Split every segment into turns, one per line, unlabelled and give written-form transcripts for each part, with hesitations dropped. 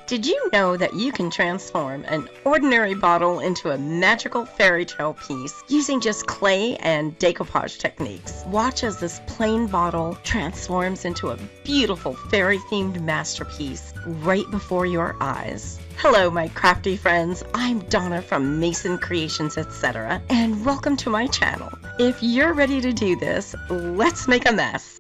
Did you know that you can transform an ordinary bottle into a magical fairy tale piece using just clay and decoupage techniques? Watch as this plain bottle transforms into a beautiful fairy-themed masterpiece right before your eyes. Hello, my crafty friends. I'm Donna from Mason Creations, etc., and welcome to my channel. If you're ready to do this, let's make a mess.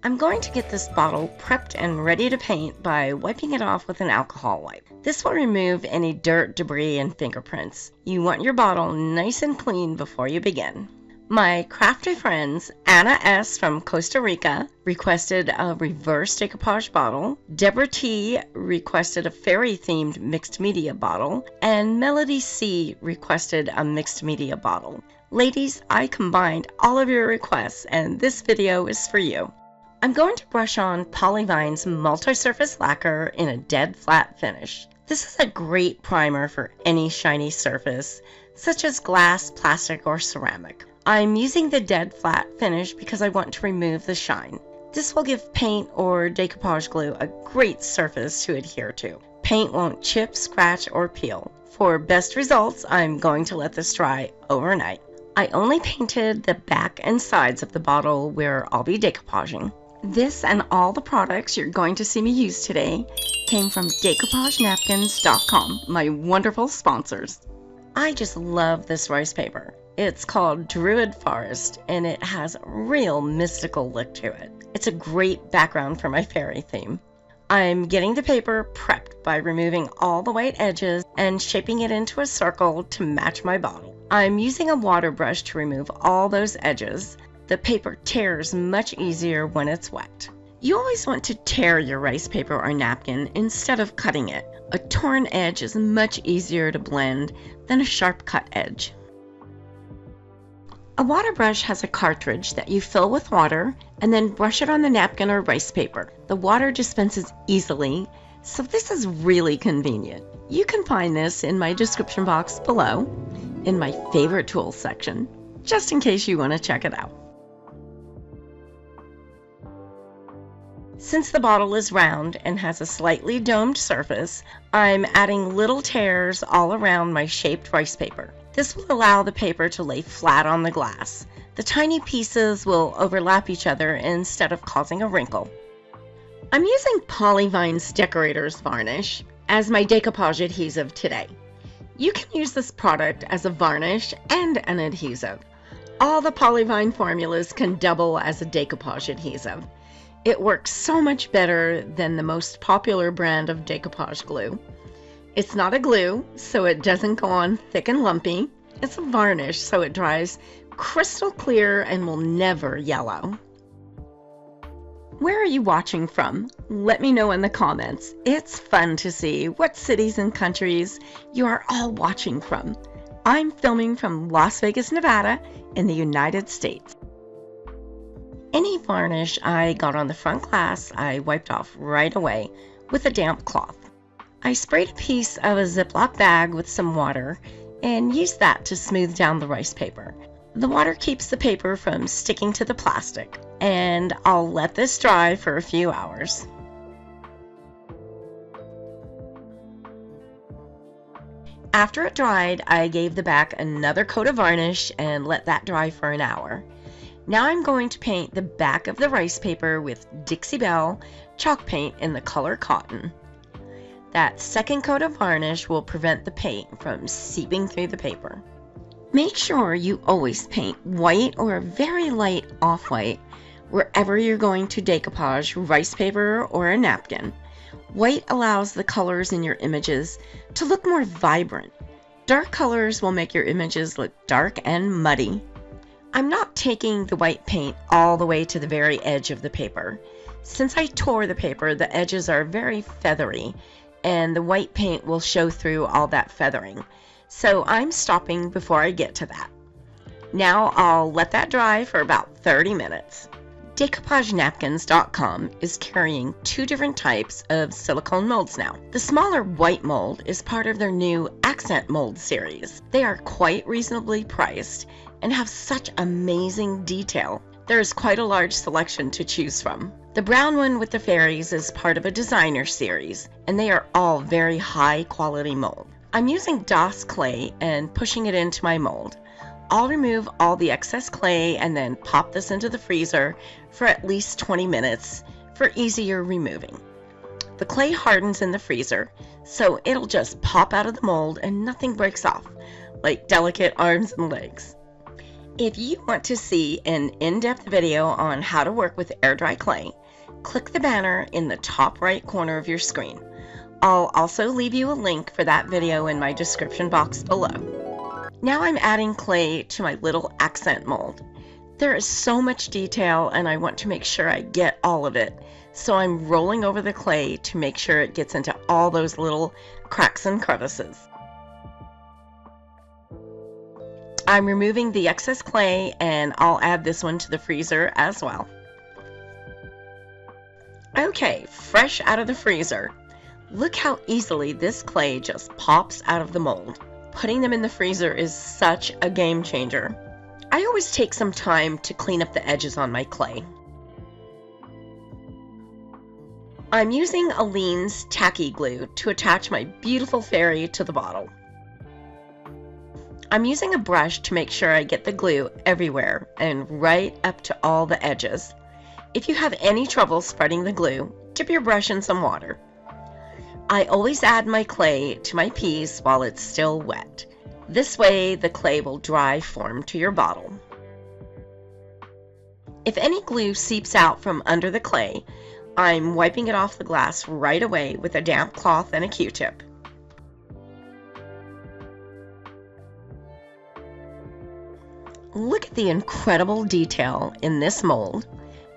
I'm going to get this bottle prepped and ready to paint by wiping it off with an alcohol wipe. This will remove any dirt, debris, and fingerprints. You want your bottle nice and clean before you begin. My crafty friends, Anna S. from Costa Rica, requested a reverse decoupage bottle. Deborah T. requested a fairy-themed mixed media bottle. And Melody C. requested a mixed media bottle. Ladies, I combined all of your requests, and this video is for you. I'm going to brush on Polyvine's multi-surface lacquer in a dead flat finish. This is a great primer for any shiny surface, such as glass, plastic, or ceramic. I'm using the dead flat finish because I want to remove the shine. This will give paint or decoupage glue a great surface to adhere to. Paint won't chip, scratch, or peel. For best results, I'm going to let this dry overnight. I only painted the back and sides of the bottle where I'll be decoupaging. This and all the products you're going to see me use today came from decoupagenapkins.com, my wonderful sponsors. I just love this rice paper. It's called Druid Forest and it has a real mystical look to it. It's a great background for my fairy theme. I'm getting the paper prepped by removing all the white edges and shaping it into a circle to match my bottle. I'm using a water brush to remove all those edges. The paper tears much easier when it's wet. You always want to tear your rice paper or napkin instead of cutting it. A torn edge is much easier to blend than a sharp cut edge. A water brush has a cartridge that you fill with water and then brush it on the napkin or rice paper. The water dispenses easily, so this is really convenient. You can find this in my description box below in my favorite tools section, just in case you want to check it out. Since the bottle is round and has a slightly domed surface, I'm adding little tears all around my shaped rice paper. This will allow the paper to lay flat on the glass. The tiny pieces will overlap each other instead of causing a wrinkle. I'm using Polyvine's Decorator's Varnish as my decoupage adhesive today. You can use this product as a varnish and an adhesive. All the Polyvine formulas can double as a decoupage adhesive. It works so much better than the most popular brand of decoupage glue. It's not a glue, so it doesn't go on thick and lumpy. It's a varnish, so it dries crystal clear and will never yellow. Where are you watching from? Let me know in the comments. It's fun to see what cities and countries you are all watching from. I'm filming from Las Vegas, Nevada, in the United States. Any varnish I got on the front glass, I wiped off right away with a damp cloth. I sprayed a piece of a Ziploc bag with some water and used that to smooth down the rice paper. The water keeps the paper from sticking to the plastic, and I'll let this dry for a few hours. After it dried, I gave the back another coat of varnish and let that dry for an hour. Now I'm going to paint the back of the rice paper with Dixie Belle chalk paint in the color Cotton. That second coat of varnish will prevent the paint from seeping through the paper. Make sure you always paint white or a very light off-white wherever you're going to decoupage rice paper or a napkin. White allows the colors in your images to look more vibrant. Dark colors will make your images look dark and muddy. I'm not taking the white paint all the way to the very edge of the paper. Since I tore the paper, the edges are very feathery, and the white paint will show through all that feathering. So I'm stopping before I get to that. Now I'll let that dry for about 30 minutes. Decoupagenapkins.com is carrying 2 different types of silicone molds now. The smaller white mold is part of their new accent mold series. They are quite reasonably priced and have such amazing detail. There is quite a large selection to choose from. The brown one with the fairies is part of a designer series, and they are all very high quality mold. I'm using DOS clay and pushing it into my mold. I'll remove all the excess clay and then pop this into the freezer for at least 20 minutes for easier removing. The clay hardens in the freezer, so it'll just pop out of the mold and nothing breaks off, like delicate arms and legs. If you want to see an in-depth video on how to work with air dry clay, click the banner in the top right corner of your screen. I'll also leave you a link for that video in my description box below. Now I'm adding clay to my little accent mold. There is so much detail and I want to make sure I get all of it, so I'm rolling over the clay to make sure it gets into all those little cracks and crevices. I'm removing the excess clay and I'll add this one to the freezer as well. Okay, fresh out of the freezer. Look how easily this clay just pops out of the mold. Putting them in the freezer is such a game changer. I always take some time to clean up the edges on my clay. I'm using Aleene's tacky glue to attach my beautiful fairy to the bottle. I'm using a brush to make sure I get the glue everywhere and right up to all the edges. If you have any trouble spreading the glue, dip your brush in some water. I always add my clay to my piece while it's still wet. This way the clay will dry form to your bottle. If any glue seeps out from under the clay, I'm wiping it off the glass right away with a damp cloth and a Q-tip. Look at the incredible detail in this mold.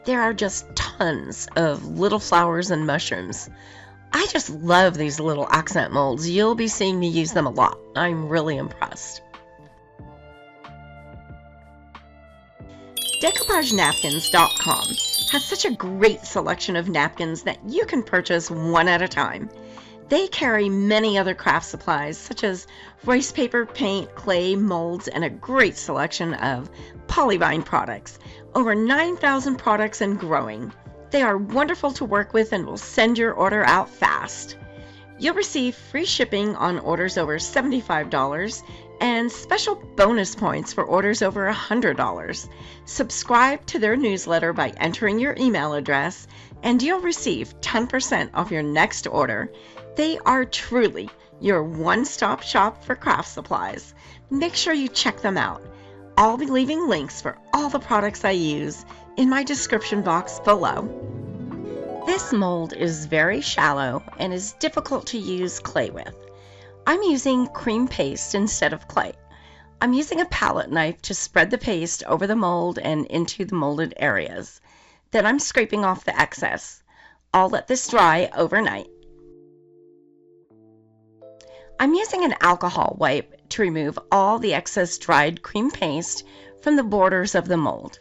There are just tons of little flowers and mushrooms. I just love these little accent molds. You'll be seeing me use them a lot. I'm really impressed. DecoupageNapkins.com has such a great selection of napkins that you can purchase one at a time. They carry many other craft supplies such as rice paper, paint, clay, molds, and a great selection of polyvine products. Over 9,000 products and growing. They are wonderful to work with and will send your order out fast. You'll receive free shipping on orders over $75 and special bonus points for orders over $100. Subscribe to their newsletter by entering your email address and you'll receive 10% off your next order. They are truly your one-stop shop for craft supplies. Make sure you check them out. I'll be leaving links for all the products I use in my description box below. This mold is very shallow and is difficult to use clay with. I'm using cream paste instead of clay. I'm using a palette knife to spread the paste over the mold and into the molded areas. Then I'm scraping off the excess. I'll let this dry overnight. I'm using an alcohol wipe to remove all the excess dried cream paste from the borders of the mold.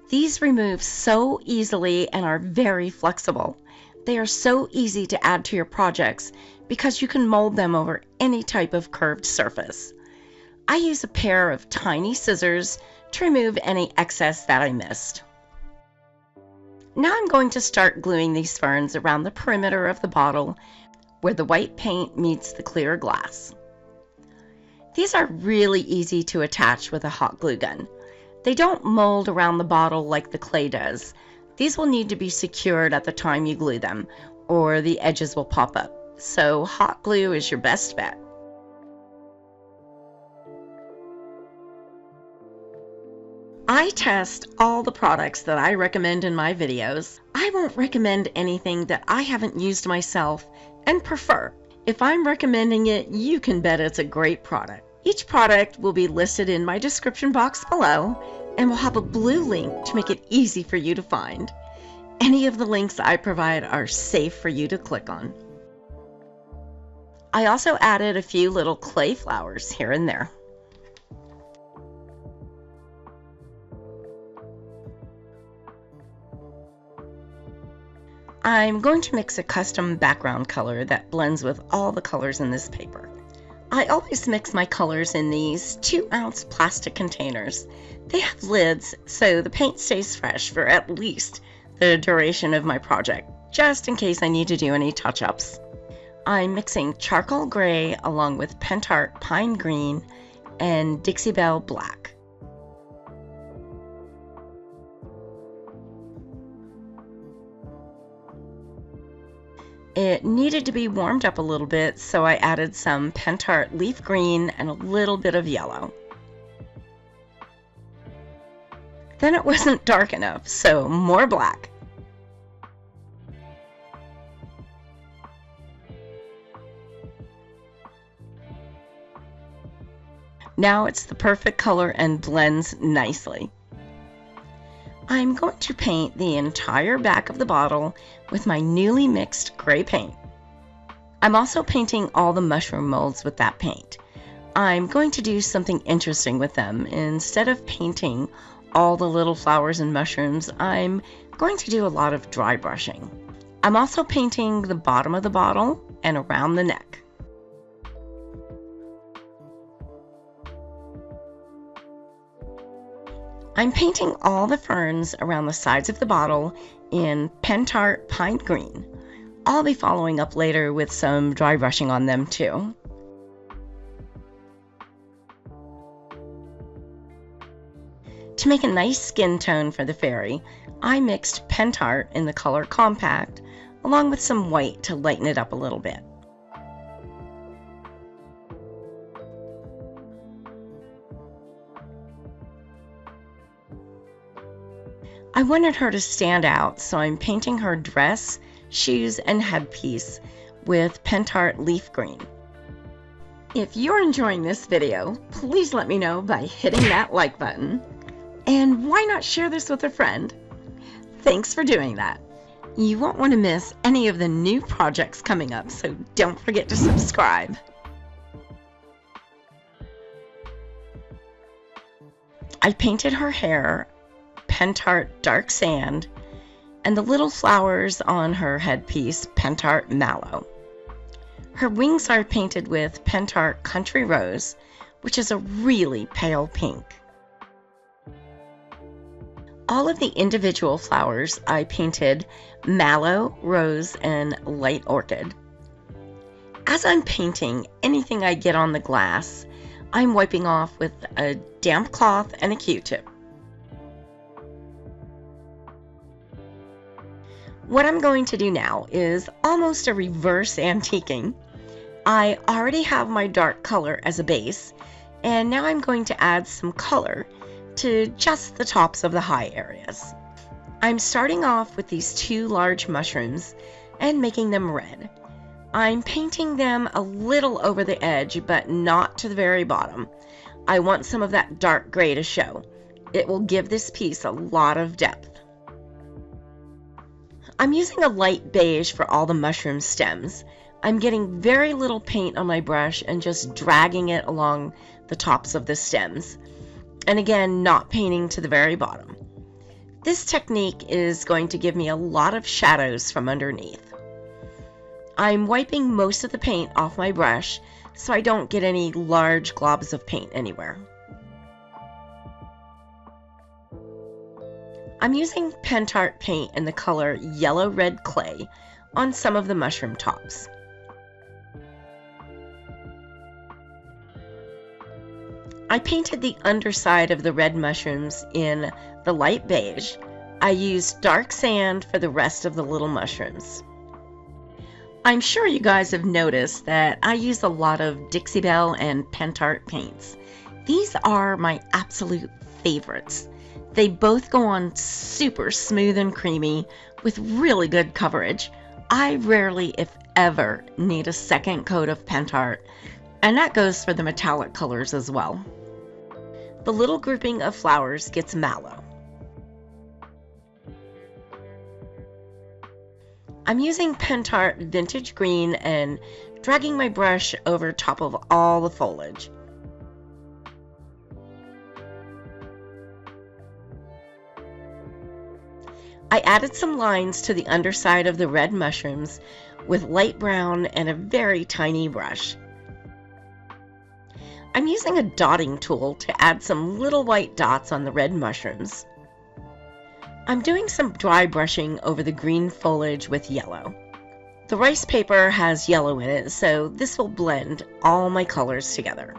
These remove so easily and are very flexible. They are so easy to add to your projects because you can mold them over any type of curved surface. I use a pair of tiny scissors to remove any excess that I missed. Now I'm going to start gluing these ferns around the perimeter of the bottle where the white paint meets the clear glass. These are really easy to attach with a hot glue gun. They don't mold around the bottle like the clay does. These will need to be secured at the time you glue them, or the edges will pop up. So hot glue is your best bet. I test all the products that I recommend in my videos. I won't recommend anything that I haven't used myself and prefer. If I'm recommending it, you can bet it's a great product. Each product will be listed in my description box below and will have a blue link to make it easy for you to find. Any of the links I provide are safe for you to click on. I also added a few little clay flowers here and there. I'm going to mix a custom background color that blends with all the colors in this paper. I always mix my colors in these 2-ounce plastic containers. They have lids, so the paint stays fresh for at least the duration of my project, just in case I need to do any touch-ups. I'm mixing charcoal gray along with Pentart pine green and Dixie Belle black. It needed to be warmed up a little bit, so I added some Pentart leaf green and a little bit of yellow. Then it wasn't dark enough, so more black. Now it's the perfect color and blends nicely. I'm going to paint the entire back of the bottle with my newly mixed gray paint. I'm also painting all the mushroom molds with that paint. I'm going to do something interesting with them. Instead of painting all the little flowers and mushrooms, I'm going to do a lot of dry brushing. I'm also painting the bottom of the bottle and around the neck. I'm painting all the ferns around the sides of the bottle in Pentart pine green. I'll be following up later with some dry brushing on them too. To make a nice skin tone for the fairy, I mixed Pentart in the color Compact along with some white to lighten it up a little bit. I wanted her to stand out, so I'm painting her dress, shoes, and headpiece with Pentart leaf green. If you're enjoying this video, please let me know by hitting that like button. And why not share this with a friend? Thanks for doing that. You won't want to miss any of the new projects coming up, so don't forget to subscribe. I painted her hair Pentart dark sand, and the little flowers on her headpiece Pentart mallow. Her wings are painted with Pentart country rose, which is a really pale pink. All of the individual flowers I painted mallow, rose, and light orchid. As I'm painting anything I get on the glass, I'm wiping off with a damp cloth and a Q-tip. What I'm going to do now is almost a reverse antiquing. I already have my dark color as a base, and now I'm going to add some color to just the tops of the high areas. I'm starting off with these 2 large mushrooms and making them red. I'm painting them a little over the edge, but not to the very bottom. I want some of that dark gray to show. It will give this piece a lot of depth. I'm using a light beige for all the mushroom stems. I'm getting very little paint on my brush and just dragging it along the tops of the stems. And again, not painting to the very bottom. This technique is going to give me a lot of shadows from underneath. I'm wiping most of the paint off my brush so I don't get any large globs of paint anywhere. I'm using Pentart paint in the color yellow red clay on some of the mushroom tops. I painted the underside of the red mushrooms in the light beige. I used dark sand for the rest of the little mushrooms. I'm sure you guys have noticed that I use a lot of Dixie Belle and Pentart paints. These are my absolute favorites. They both go on super smooth and creamy with really good coverage. I rarely, if ever, need a second coat of Pentart, and that goes for the metallic colors as well. The little grouping of flowers gets mallow. I'm using Pentart Vintage Green and dragging my brush over top of all the foliage. I added some lines to the underside of the red mushrooms with light brown and a very tiny brush. I'm using a dotting tool to add some little white dots on the red mushrooms. I'm doing some dry brushing over the green foliage with yellow. The rice paper has yellow in it, so this will blend all my colors together.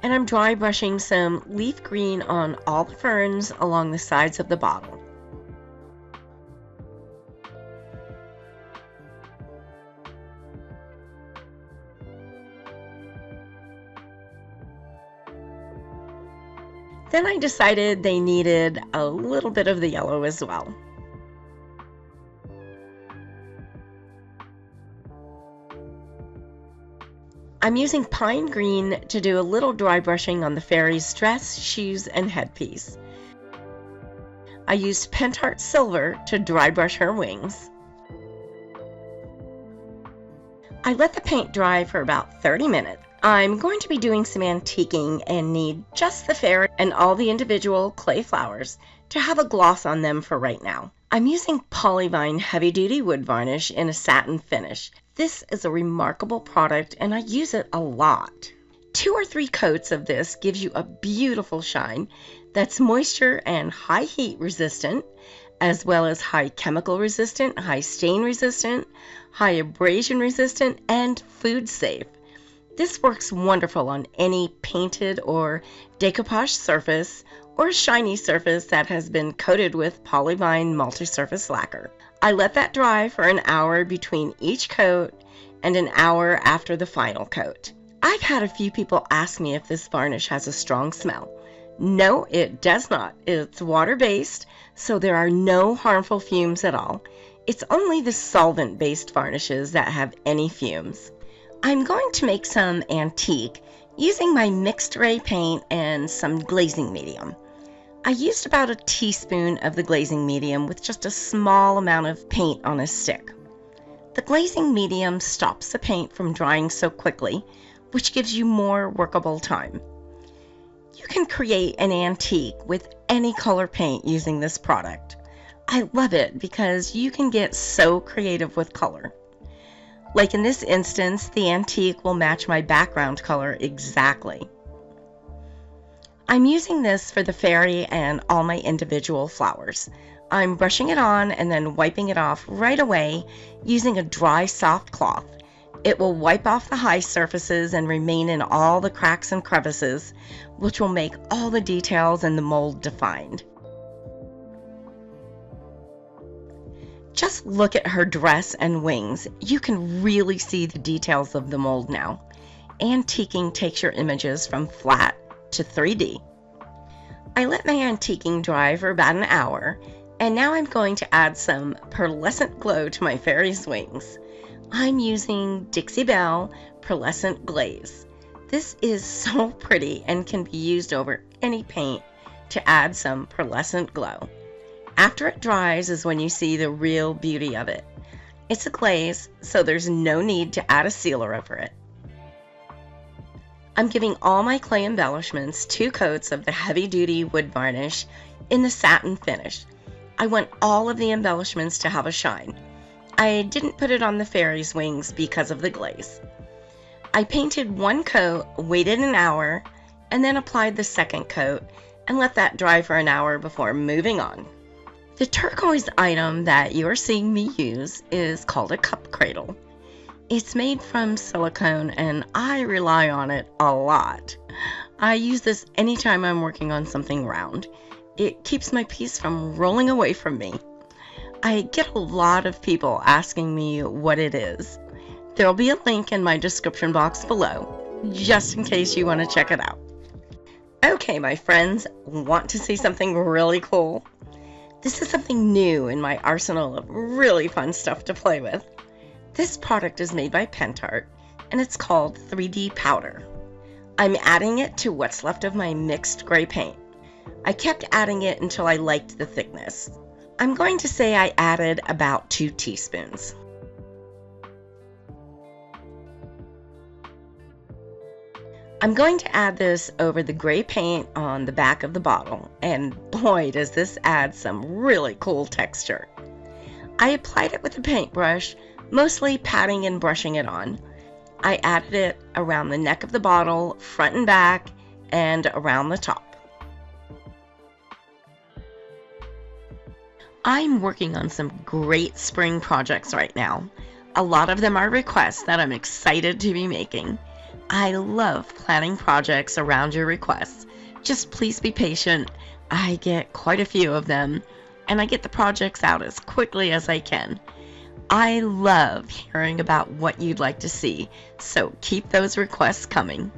And I'm dry brushing some leaf green on all the ferns along the sides of the bottle. Then I decided they needed a little bit of the yellow as well. I'm using pine green to do a little dry brushing on the fairy's dress, shoes, and headpiece. I used pentart silver to dry brush her wings. I let the paint dry for about 30 minutes. I'm going to be doing some antiquing and need just the fairy and all the individual clay flowers to have a gloss on them for right now. I'm using Polyvine Heavy Duty Wood Varnish in a satin finish. This is a remarkable product and I use it a lot. 2 or 3 coats of this gives you a beautiful shine that's moisture and high heat resistant, as well as high chemical resistant, high stain resistant, high abrasion resistant, and food safe. This works wonderful on any painted or decoupage surface or shiny surface that has been coated with Polyvine multi-surface lacquer. I let that dry for an hour between each coat and an hour after the final coat. I've had a few people ask me if this varnish has a strong smell. No, it does not. It's water-based, so there are no harmful fumes at all. It's only the solvent-based varnishes that have any fumes. I'm going to make some antique using my mixed gray paint and some glazing medium. I used about a teaspoon of the glazing medium with just a small amount of paint on a stick. The glazing medium stops the paint from drying so quickly, which gives you more workable time. You can create an antique with any color paint using this product. I love it because you can get so creative with color. Like in this instance, the antique will match my background color exactly. I'm using this for the fairy and all my individual flowers. I'm brushing it on and then wiping it off right away using a dry, soft cloth. It will wipe off the high surfaces and remain in all the cracks and crevices, which will make all the details in the mold defined. Just look at her dress and wings. You can really see the details of the mold now. Antiquing takes your images from flat to 3D. I let my antiquing dry for about an hour, and now I'm going to add some pearlescent glow to my fairy's wings. I'm using Dixie Belle Pearlescent Glaze. This is so pretty and can be used over any paint to add some pearlescent glow. After it dries is when you see the real beauty of it. It's a glaze, so there's no need to add a sealer over it. I'm giving all my clay embellishments 2 coats of the heavy-duty wood varnish in the satin finish. I want all of the embellishments to have a shine. I didn't put it on the fairy's wings because of the glaze. I painted 1 coat, waited an hour, and then applied the second coat and let that dry for an hour before moving on. The turquoise item that you're seeing me use is called a cup cradle. It's made from silicone and I rely on it a lot. I use this anytime I'm working on something round. It keeps my piece from rolling away from me. I get a lot of people asking me what it is. There'll be a link in my description box below, just in case you want to check it out. Okay, my friends, want to see something really cool? This is something new in my arsenal of really fun stuff to play with. This product is made by Pentart, and it's called 3D Powder. I'm adding it to what's left of my mixed gray paint. I kept adding it until I liked the thickness. I'm going to say I added about 2 teaspoons. I'm going to add this over the gray paint on the back of the bottle, and boy does this add some really cool texture. I applied it with a paintbrush, mostly patting and brushing it on. I added it around the neck of the bottle, front and back, and around the top. I'm working on some great spring projects right now. A lot of them are requests that I'm excited to be making. I love planning projects around your requests. Just please be patient. I get quite a few of them, and I get the projects out as quickly as I can. I love hearing about what you'd like to see, so keep those requests coming.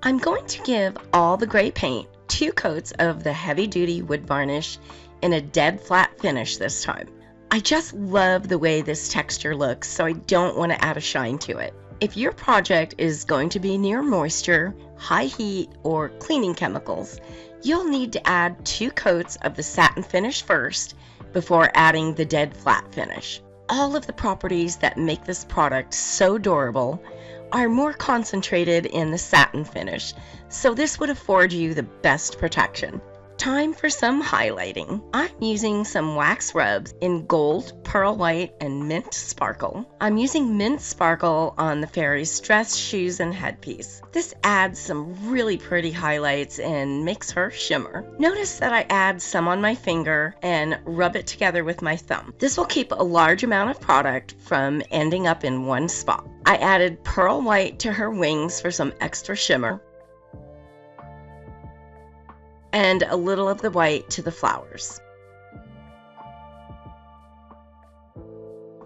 I'm going to give all the gray paint 2 coats of the heavy-duty wood varnish in a dead flat finish this time. I just love the way this texture looks, so I don't want to add a shine to it. If your project is going to be near moisture, high heat, or cleaning chemicals, you'll need to add 2 coats of the satin finish first before adding the dead flat finish. All of the properties that make this product so durable are more concentrated in the satin finish, so this would afford you the best protection. Time for some highlighting. I'm using some wax rubs in gold, pearl white, and mint sparkle. I'm using mint sparkle on the fairy's dress, shoes, and headpiece. This adds some really pretty highlights and makes her shimmer. Notice that I add some on my finger and rub it together with my thumb. This will keep a large amount of product from ending up in one spot. I added pearl white to her wings for some extra shimmer, and a little of the white to the flowers.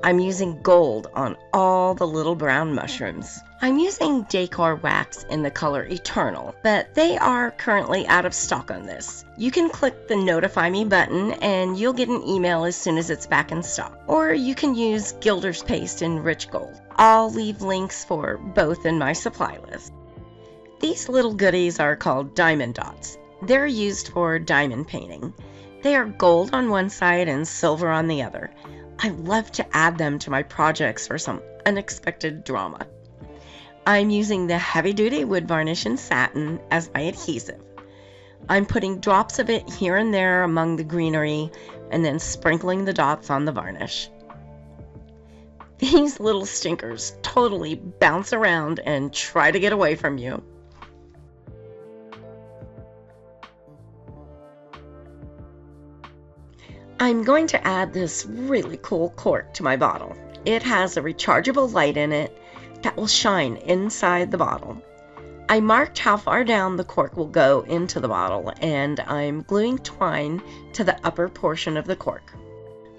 I'm using gold on all the little brown mushrooms. I'm using decor wax in the color Eternal, but they are currently out of stock on this. You can click the Notify Me button and you'll get an email as soon as it's back in stock. Or you can use Gilder's Paste in Rich Gold. I'll leave links for both in my supply list. These little goodies are called diamond dots. They're used for diamond painting. They are gold on one side and silver on the other. I love to add them to my projects for some unexpected drama. I'm using the heavy-duty wood varnish in satin as my adhesive. I'm putting drops of it here and there among the greenery and then sprinkling the dots on the varnish. These little stinkers totally bounce around and try to get away from you. I'm going to add this really cool cork to my bottle. It has a rechargeable light in it that will shine inside the bottle. I marked how far down the cork will go into the bottle, and I'm gluing twine to the upper portion of the cork.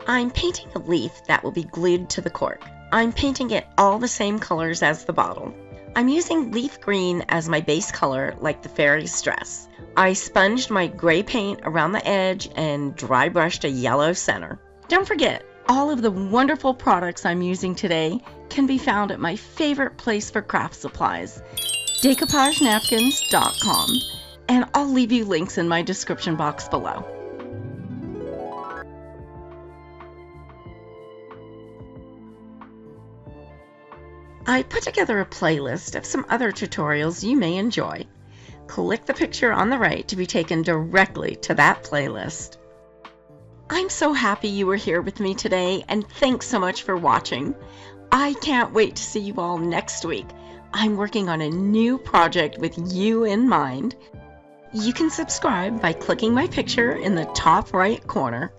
I'm painting a leaf that will be glued to the cork. I'm painting it all the same colors as the bottle. I'm using leaf green as my base color, like the fairy's dress. I sponged my gray paint around the edge and dry brushed a yellow center. Don't forget, all of the wonderful products I'm using today can be found at my favorite place for craft supplies, decoupagenapkins.com, and I'll leave you links in my description box below. I put together a playlist of some other tutorials you may enjoy. Click the picture on the right to be taken directly to that playlist. I'm so happy you were here with me today, and thanks so much for watching. I can't wait to see you all next week. I'm working on a new project with you in mind. You can subscribe by clicking my picture in the top right corner.